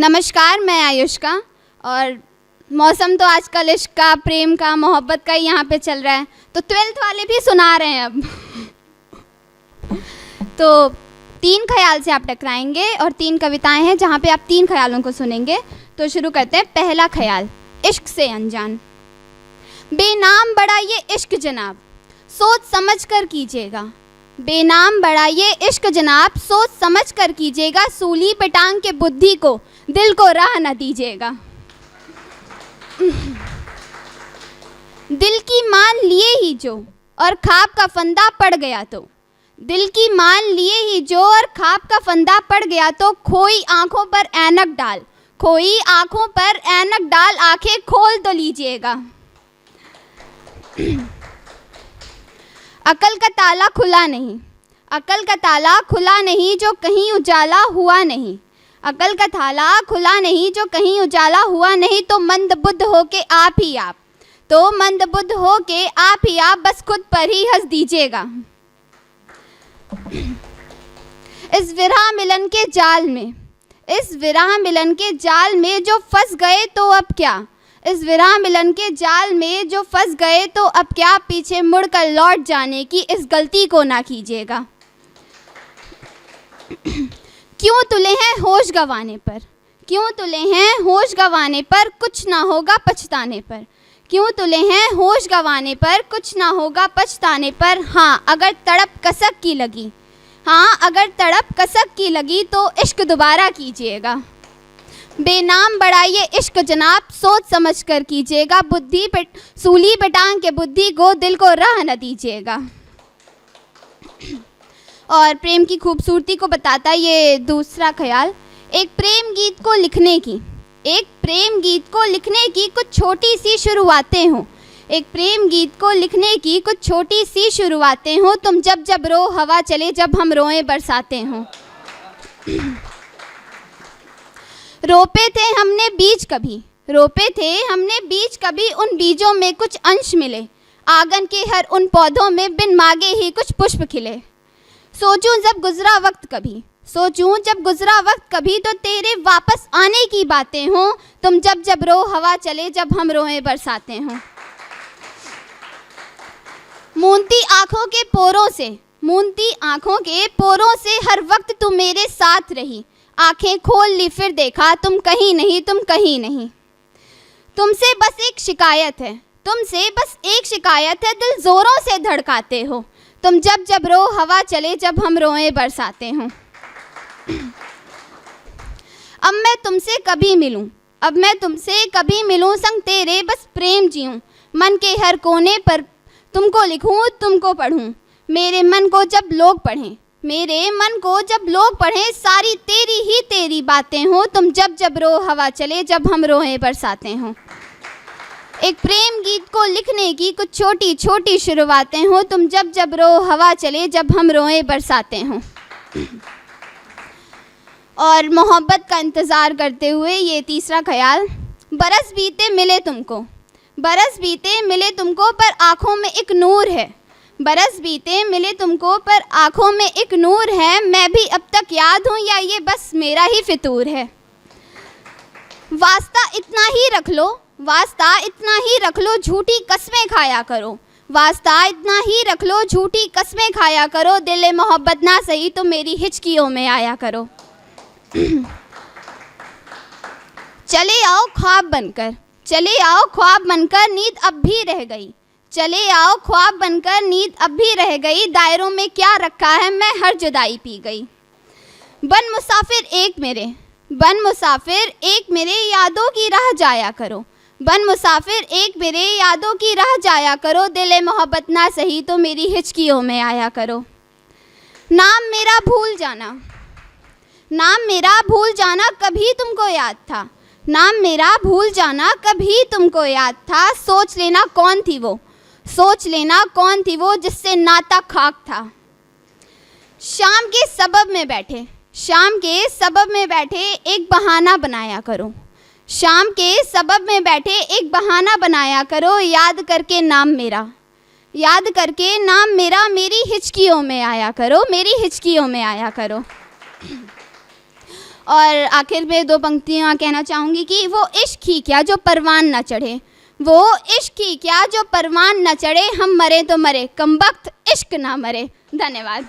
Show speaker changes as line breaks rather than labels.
नमस्कार, मैं आयुष्का। और मौसम तो आजकल इश्क का, प्रेम का, मोहब्बत का ही यहाँ पे चल रहा है, तो 12th वाले भी सुना रहे हैं अब। तो 3 ख्याल से आप टकराएंगे और 3 कविताएं हैं जहाँ पे आप 3 ख्यालों को सुनेंगे। तो शुरू करते हैं। पहला ख्याल, इश्क से अनजान। बेनाम बड़ा ये इश्क जनाब, सोच समझ कर कीजिएगा। बेनाम बड़ा ये इश्क जनाब, सोच समझ कर कीजिएगा। सूली पे टांग के बुद्धि को, दिल को राह न दीजिएगा। दिल की मान लिए ही जो और ख्वाब का फंदा पड़ गया तो, दिल की मान लिए ही जो और ख्वाब का फंदा पड़ गया तो, खोई आंखों पर ऐनक डाल, खोई आंखों पर ऐनक डाल, आंखें खोल तो लीजिएगा। अकल का ताला खुला नहीं, अकल का ताला खुला नहीं, जो कहीं उजाला हुआ नहीं। अकल का ताला खुला नहीं, जो कहीं उजाला हुआ नहीं। तो मंद बुद्ध हो के आप ही आप, तो मंद बुद्ध हो के आप ही आप, बस खुद पर ही हंस दीजिएगा। इस विरह मिलन के जाल में, इस विरह मिलन के जाल में जो फंस गए तो अब क्या, इस विरह मिलन के जाल में जो फंस गए तो अब क्या, पीछे मुड़कर लौट जाने की इस गलती को ना कीजिएगा। क्यों तुले हैं होश गंवाने पर, क्यों तुले हैं होश गंवाने पर, कुछ ना होगा पछताने पर। क्यों तुले हैं होश गंवाने पर, कुछ ना होगा पछताने पर। हाँ अगर तड़प कसक की लगी, हाँ अगर तड़प कसक की लगी तो इश्क दोबारा कीजिएगा। बेनाम बड़ा ये इश्क जनाब, सोच समझ कर कीजिएगा। बुद्धि पे सूली पे टांग के बुद्धि को, दिल को राह न दीजिएगा। और प्रेम की खूबसूरती को बताता ये दूसरा ख्याल। एक प्रेम गीत को लिखने की, एक प्रेम गीत को लिखने की कुछ छोटी सी शुरुआतें हों, एक प्रेम गीत को लिखने की कुछ छोटी सी शुरुआतें हों। तुम जब जब रो हवा चले, जब हम रोएं बरसाते हों। रोपे थे हमने बीज कभी, रोपे थे हमने बीज कभी, उन बीजों में कुछ अंश मिले। आंगन के हर उन पौधों में बिन मांगे ही कुछ पुष्प खिले। सोचूं जब गुजरा वक्त कभी, सोचूं जब गुजरा वक्त कभी, तो तेरे वापस आने की बातें हों। तुम जब जब रो हवा चले, जब हम रोएं बरसाते हों। मूंदती आँखों के पोरों से, मूंदती आँखों के पोरों से हर वक्त तू मेरे साथ रही। आंखें खोल ली फिर देखा, तुम कहीं नहीं, तुम कहीं नहीं। तुमसे बस एक शिकायत है, तुमसे बस एक शिकायत है, दिल जोरों से धड़काते हो। तुम जब जब रो हवा चले, जब हम रोएं बरसाते हों। अब मैं तुमसे कभी मिलूं, अब मैं तुमसे कभी मिलूं, संग तेरे बस प्रेम जीऊं। मन के हर कोने पर तुमको लिखूं, तुमको पढ़ूं। मेरे मन को जब लोग पढ़ें, मेरे मन को जब लोग पढ़ें, सारी तेरी ही तेरी बातें हों। तुम जब जब रो हवा चले, जब हम रोएं बरसाते हों। एक प्रेम गीत को लिखने की कुछ छोटी छोटी शुरुआतें हों। तुम जब जब रो हवा चले, जब हम रोएं बरसाते हों। और मोहब्बत का इंतज़ार करते हुए ये तीसरा ख्याल। बरस बीते मिले तुमको, बरस बीते मिले तुमको, पर आँखों में एक नूर है। बरस बीते मिले तुमको, पर आँखों में एक नूर है। मैं भी अब तक याद हूँ या ये बस मेरा ही फितूर है। वास्ता इतना ही रख लो, वास्ता इतना ही रख लो, झूठी कस्में खाया करो। वास्ता इतना ही रख लो, झूठी कस्में खाया करो। दिले मोहब्बत ना सही तो मेरी हिचकियों में आया करो। चले आओ ख्वाब बनकर, चले आओ ख्वाब बनकर, नींद अब भी रह गई। चले आओ ख्वाब बनकर, नींद अब भी रह गई। दायरों में क्या रखा है, मैं हर जुदाई पी गई। बन मुसाफिर एक मेरे, बन मुसाफिर एक मेरे, यादों की राह जाया करो। बन मुसाफिर एक मेरे, यादों की राह जाया करो। दिले मोहब्बत ना सही तो मेरी हिचकियों में आया करो। नाम मेरा भूल जाना, नाम मेरा भूल जाना, कभी तुमको याद था। नाम मेरा भूल जाना, कभी तुमको याद था। सोच लेना कौन थी वो, सोच लेना कौन थी वो, जिससे नाता खाक था। शाम के सबब में बैठे, शाम के सबब में बैठे, एक बहाना बनाया करो। शाम के सबब में बैठे एक बहाना बनाया करो। याद करके नाम मेरा, याद करके नाम मेरा, मेरी हिचकियों में आया करो, मेरी हिचकियों में आया करो। और आखिर में 2 पंक्तियाँ कहना चाहूँगी कि वो इश्क ही क्या जो परवान ना चढ़े, वो इश्क ही क्या जो परवान ना चढ़े, हम मरे तो मरे कमबख्त इश्क ना मरे। धन्यवाद।